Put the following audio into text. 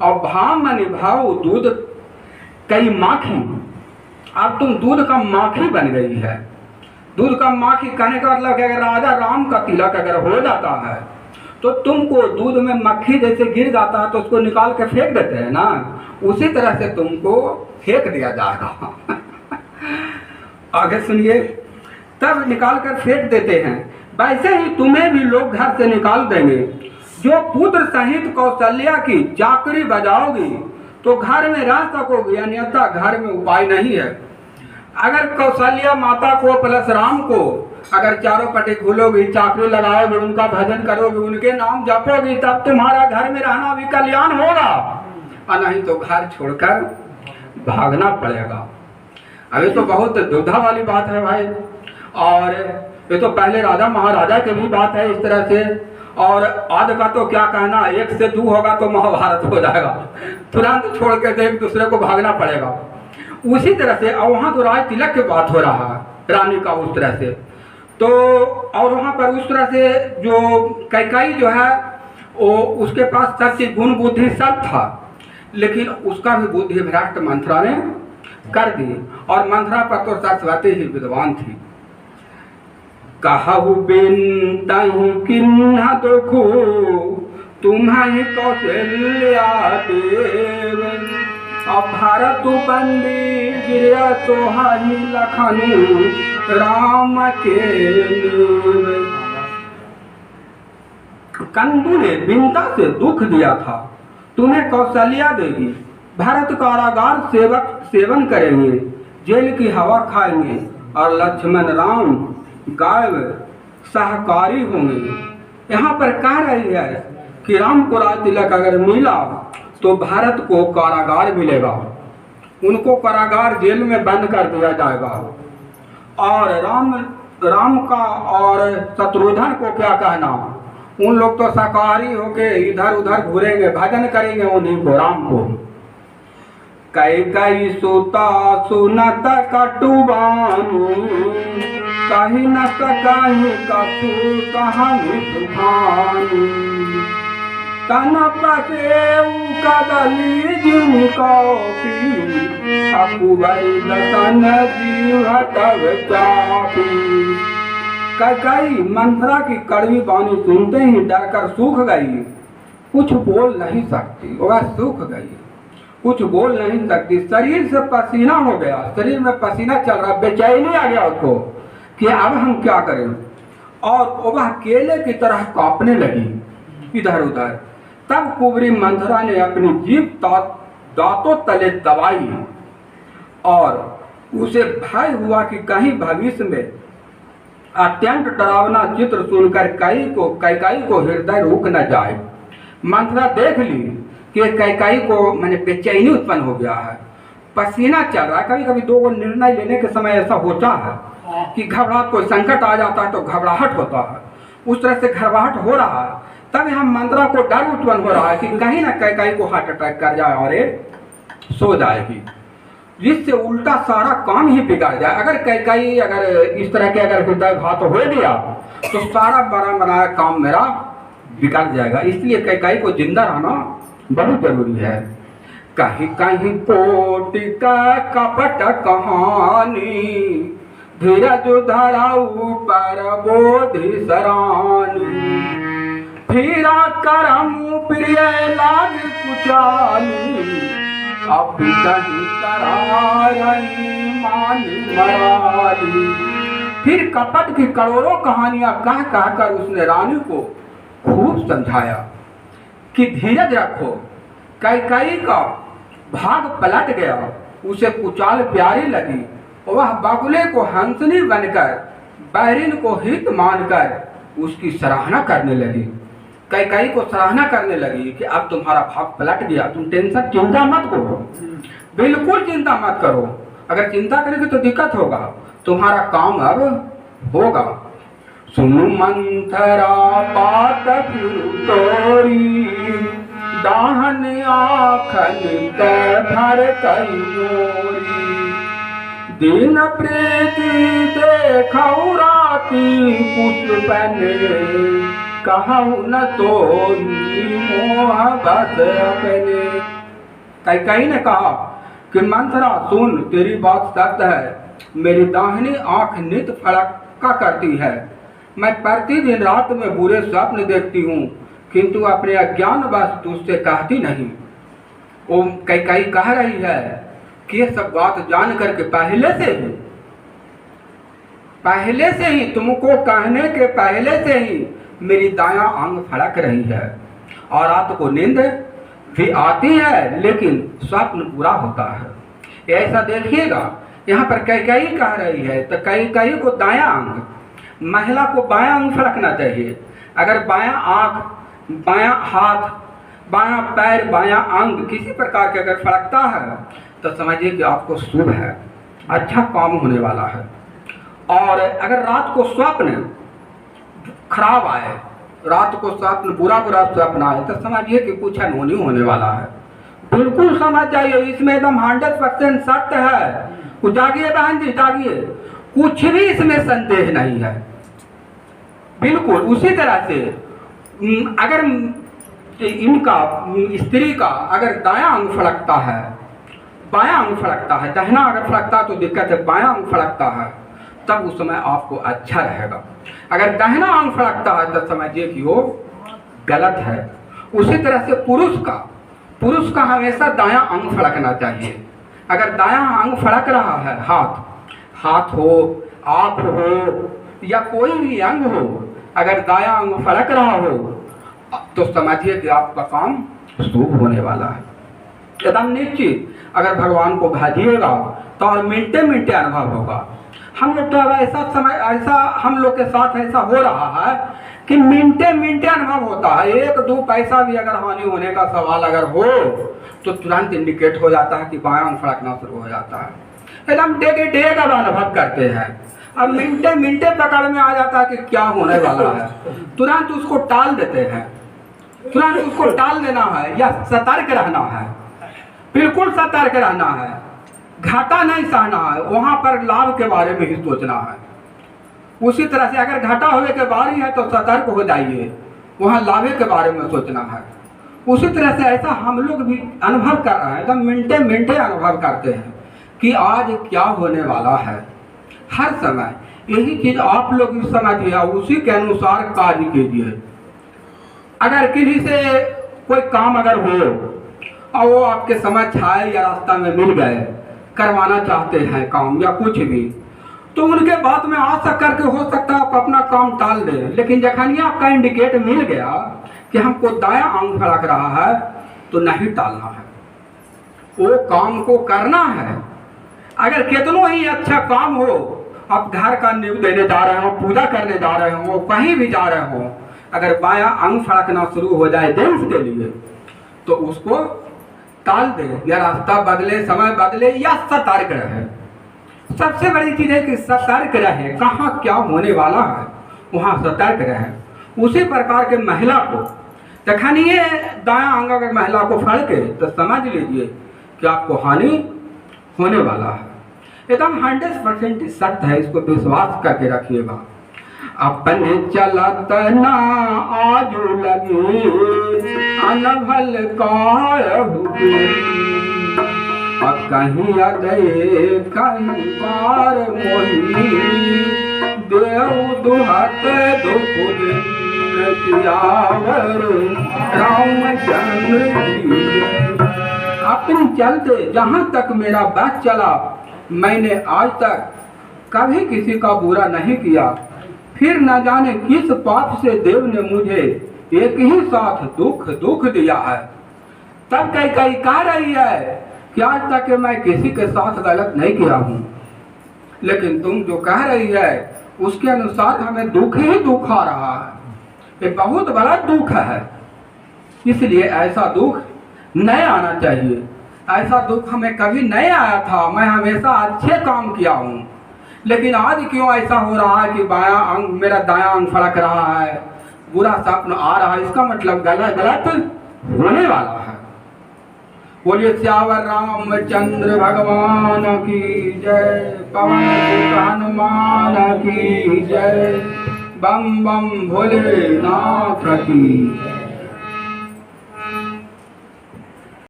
और भाम माने भाव, दूध कई माखी, अब तुम दूध का माखी बन गई है। दूध का माखी कहने का मतलब कि अगर राजा राम का तिलक अगर हो जाता है तो तुमको दूध में मक्खी जैसे गिर जाता है तो उसको निकाल के फेंक देते हैं ना, उसी तरह से तुमको फेंक दिया जाएगा। आगे सुनिए, तब निकाल कर फेंक देते हैं, वैसे ही तुम्हें भी लोग घर से निकाल देंगे। जो पुत्र सहित कौशल्या की चाकरी बजाओगी तो घर में रह सकोगी, अन्यथा घर में उपाय नहीं है। अगर कौशल्या माता को प्लस राम को अगर चारों पट्टी खोलोगी, चाकरी लगाओगी, उनका भजन करोगी, उनके नाम जपोगी, तब तुम्हारा घर में रहना भी कल्याण होगा, और नहीं तो घर छोड़कर भागना पड़ेगा। अभी तो बहुत दुविधा वाली बात है भाई, और ये तो पहले राजा महाराजा की भी बात है इस तरह से, और आज का तो क्या कहना, एक से दो होगा तो महाभारत हो जाएगा, तुरंत छोड़ के एक दूसरे को भागना पड़ेगा। उसी तरह से, और वहाँ तो राज तिलक की बात हो रहा है रानी का उस तरह से, तो और वहाँ पर उस तरह से जो कैकेयी जो है वो उसके पास सब चीज गुण बुद्धि सब था, लेकिन उसका भी बुद्धि भ्रष्ट मंथरा ने कर दी, और मंथरा पर तो सरस्वती ही विद्वान थी। कहु बिनतहि किन्ह दुखु तुम्हें कौशल्या देव, अब भारत बंदी गिर सोहाई लखनऊ राम के नीव। कंदू ने बिनता से दुख दिया था, तुम्हें कौशल्या देगी, भारत कारागार सेवन करेंगे, जेल की हवा खाएंगे, और लक्ष्मण राम गायब सहकारी होंगे। यहाँ पर कह रही है कि राम को राज तिलक अगर मिला तो भारत को कारागार मिलेगा, उनको कारागार जेल में बंद कर दिया जाएगा, और राम का और शत्रुघ्न को क्या कहना, उन लोग तो शाकाहारी होके इधर उधर घूरेंगे, भजन करेंगे उन्हीं को, राम को। कैकेयी सुता सुनत कटुबानी, कही न सकहि कछु कहनि सुभानी, तन पसेउ कदली जिन कॉपी, अकुबई दसन जीव तब चापी। कैकेयी मंथरा की कड़वी वाणी सुनते ही डरकर सूख गई, कुछ बोल नहीं सकती, वह सूख गई, कुछ बोल नहीं सकती, शरीर से पसीना हो गया, शरीर में पसीना चल रहा, बेचैनी आ गया उसको कि अब हम क्या करें, और वह केले की तरह कांपने लगी इधर उधर। तब कुंवरी मंथरा ने अपनी जीभ दांतों तले दबाई, और उसे भय हुआ कि कहीं भविष्य में अत्यंत डरावना चित्र सुनकर कैकेयी को हृदय रुक न जाए। मंथरा देख ली कि कैकेयी को मैंने बेचैनी उत्पन्न हो गया है, पसीना चल रहा है, कभी कभी दो निर्णय लेने के समय ऐसा होता है कि घबराहट, कोई संकट आ जाता है तो घबराहट होता है, उस तरह से घबराहट हो रहा है। तब यहाँ मंथरा को डर उत्पन्न हो रहा है कि कहीं ना कैकेयी को हार्ट अटैक कर जाए और ये सो जाएगी, जिससे उल्टा सारा काम ही बिगड़ जाए। अगर कैकेयी अगर इस तरह के अगर हृदयघात हो गया तो सारा बड़ा बनाया काम मेरा बिगड़ जाएगा, इसलिए कैकेयी को जिंदा रहना बहुत जरूरी है। कहीं कहीं पोट का कपट कहानी, धीरज धराऊ पर बोधि सरानी, फिरा करम प्रिय लाग कुचाली, अब कहीं करारई मानी मराली। फिर कपट की करोड़ों कहानियां कह कर उसने रानी को खूब समझाया कि धीरज रखो। कैकेयी का भाग पलट गया, उसे कुचाल प्यारी लगी, वह बगुले को हंसनी बनकर बैरिन को हित मानकर उसकी सराहना करने लगी। कैकेयी को सराहना करने लगी कि अब तुम्हारा भाग पलट गया, तुम चिंता मत करो, बिल्कुल चिंता मत करो, अगर चिंता करेंगे तो दिक्कत होगा, तुम्हारा काम अब होगा। सुनु मंथरा बात फिर तोरी, दाहन आखन भर कई मोरी, दिन प्रीति देखौ राती पुष्पन, कहु न तोरी मोह बस अपने। कैकेयी ने कहा कि मंथरा सुन, तेरी बात सत्य है, मेरी दाहिनी आंख नित फड़का करती है, मैं प्रतिदिन रात में बुरे स्वप्न देखती हूँ, किंतु अपने अज्ञान वश तुझसे कहती नहीं। वो कैकेयी कह रही है कि ये सब बात जान करके पहले से ही तुमको कहने के पहले से ही मेरी दायां अंग फड़क रही है और रात को नींद भी आती है, लेकिन स्वप्न पूरा होता है। ऐसा देखिएगा, यहाँ पर कैकेयी कह रही है तो कैकेयी को दायां अंग, महिला को बायां अंग फड़कना चाहिए। अगर बायां आंख, बायां हाथ, बायां पैर, बायां अंग किसी प्रकार के अगर फड़कता है तो समझिए कि आपको शुभ है, अच्छा काम होने वाला है। और अगर रात को स्वप्न खराब आए, रात को स्वप्न बुरा स्वप्न आए तो समझिए कि कुछ अनहोनी होने वाला है। बिल्कुल समझ जाइए, इसमें एकदम 100% सत्य है। जागिए बहन जी, जागिए, कुछ भी इसमें संदेह नहीं है। बिल्कुल उसी तरह से अगर इनका, स्त्री का अगर दायां अंग फड़कता है, बायां अंग फड़कता है, दाहिना अगर फड़कता तो दिक्कत है, बायां अंग फड़कता है तब उस समय आपको अच्छा रहेगा। अगर दाहिना अंग फड़कता है तो समझिए कि वो गलत है। उसी तरह से पुरुष का हमेशा दायां अंग फड़कना चाहिए। अगर दायां अंग फड़क रहा है, हाथ हो, आँख हो या कोई भी अंग हो, अगर दायां अंग फड़क रहा हो तो समझिए कि आपका काम शुभ होने वाला है, एकदम निश्चित। अगर भगवान को भाजिएगा तो और मिनटे अनुभव होगा। हम लोग तो ऐसा हम लोग के साथ ऐसा हो रहा है कि मिनटे अनुभव होता है। 1-2 पैसा भी अगर हानि होने का सवाल अगर हो तो तुरंत इंडिकेट हो जाता है कि बायां अंग फड़कना शुरू हो जाता है। एकदम डेग अब अनुभव करते हैं। अब मिनटे पकड़ में आ जाता है कि क्या होने वाला है, तुरंत उसको टाल देते हैं, तुरंत उसको टाल देना है या सतर्क रहना है, बिल्कुल सतर्क रहना है। घाटा नहीं सहना है, वहाँ पर लाभ के बारे में ही सोचना है। उसी तरह से अगर घाटा होने के बारी है तो सतर्क हो जाइए, वहाँ लाभ के बारे में सोचना है। उसी तरह से ऐसा हम लोग भी अनुभव कर रहे हैं, एकदम मिनटे अनुभव करते हैं कि आज क्या होने वाला है। हर समय यही चीज आप लोग भी समझिए, उसी के अनुसार कार्य कीजिए। अगर किसी से कोई काम अगर हो और वो आपके समझ आए या रास्ता में मिल गए, करवाना चाहते हैं काम या कुछ भी, तो उनके बात में आ सक के हो सकता है आप अपना काम टाल दें। लेकिन जखन आपका इंडिकेट मिल गया कि हमको दायां अंग फड़क रहा है तो नहीं टालना है, वो काम को करना है। अगर कितनों ही अच्छा काम हो, आप घर का नींव देने जा रहे हो, पूजा करने जा रहे हो, कहीं भी जा रहे हो, अगर बायां अंग फड़कना शुरू हो जाए जेंट्स के लिए तो उसको टाल दे या रास्ता बदले, समय बदले या सतर्क रहे। सबसे बड़ी चीज है कि सतर्क रहे, कहाँ क्या होने वाला है वहाँ सतर्क रहे। उसी प्रकार के महिला को जखन ये दायां अंग अगर महिला को फड़के तो समझ लीजिए कि आपको हानि होने वाला है। एकदम 100% सत्य है, इसको विश्वास करके रखिएगा। अपने चलत ना आजू लगी अनभल काहू कहीं अदे कहीं बार मोही देव दुहत दुख रामचंद्र जी। अपने चलते जहाँ तक मेरा बस चला, मैंने आज तक कभी किसी का बुरा नहीं किया। फिर न जाने किस पाप से देव ने मुझे एक ही साथ दुख दिया है। तब कैकेयी कह रही है कि आज तक मैं किसी के साथ गलत नहीं किया हूँ, लेकिन तुम जो कह रही है उसके अनुसार हमें दुख ही दुख आ रहा है, ये बहुत बड़ा दुख है। इसलिए ऐसा दुख नहीं आना चाहिए। ऐसा दुख हमें कभी नहीं आया था, मैं हमेशा अच्छे काम किया हूँ, लेकिन आज क्यों ऐसा हो रहा है कि बायां अंग, मेरा दायां अंग फड़क रहा है, बुरा स्वप्न आ रहा है, इसका मतलब गलत होने वाला है। बोलिए श्यावर रामचंद्र भगवान की जय, पवन सुत हनुमान की जय, बम बम भोलेनाथ की।